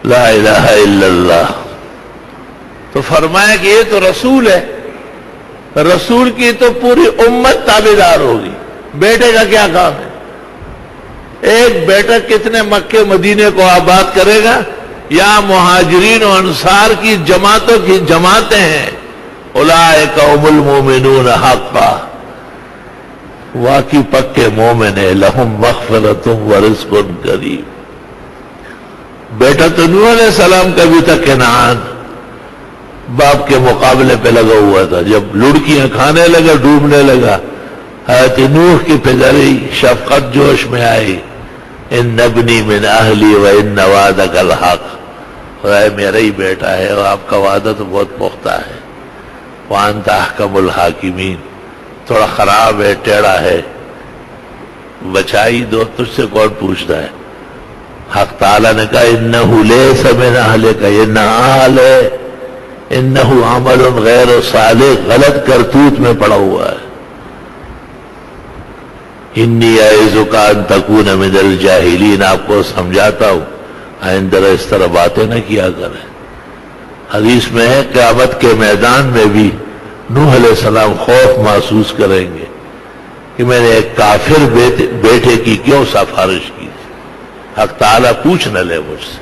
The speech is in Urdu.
لا الہ الا اللہ. تو فرمایا کہ یہ تو رسول ہے، رسول کی تو پوری امت تابعدار ہوگی، بیٹے کا کیا کام ہے؟ ایک بیٹا کتنے مکے مدینے کو آباد کرے گا؟ یا مہاجرین و انصار کی جماعتوں کی جماعتیں ہیں. اولئک هم المؤمنون حقا، واقعی پکے مومن ہے. لہم مغفرۃ ورزق کریم. بیٹا تو نوح علیہ السلام کا بھی تھا، کنعان، باپ کے مقابلے پہ لگا ہوا تھا. جب لڑکیاں کھانے لگا ڈوبنے لگا، حضرت نوح کی پدری شفقت جوش میں آئی. ان ابنی من اہلی وان وعدک الحق، خدا میرا ہی بیٹا ہے اور آپ کا وعدہ تو بہت پختہ ہے. وانت احکم الحاکمین، تھوڑا خراب ہے، ٹیڑھا ہے، بچائی دو، تجھ سے کون پوچھتا ہے؟ حق تعالیٰ نے کہا انہ لیس من اہلک، یہ نااہل ہے، انہ عمل غیر صالح، غلط کرتوت میں پڑا ہوا ہے. انی اعظک ان تکون من الجاہلین، آپ کو سمجھاتا ہوں آئندہ اس طرح باتیں نہ کیا کریں. حدیث میں ہے قیامت کے میدان میں بھی نوح علیہ السلام خوف محسوس کریں گے کہ میں نے ایک کافر بیٹے کی کیوں سفارش کی. حق تعالیٰ پوچھ نہ لے مجھ سے.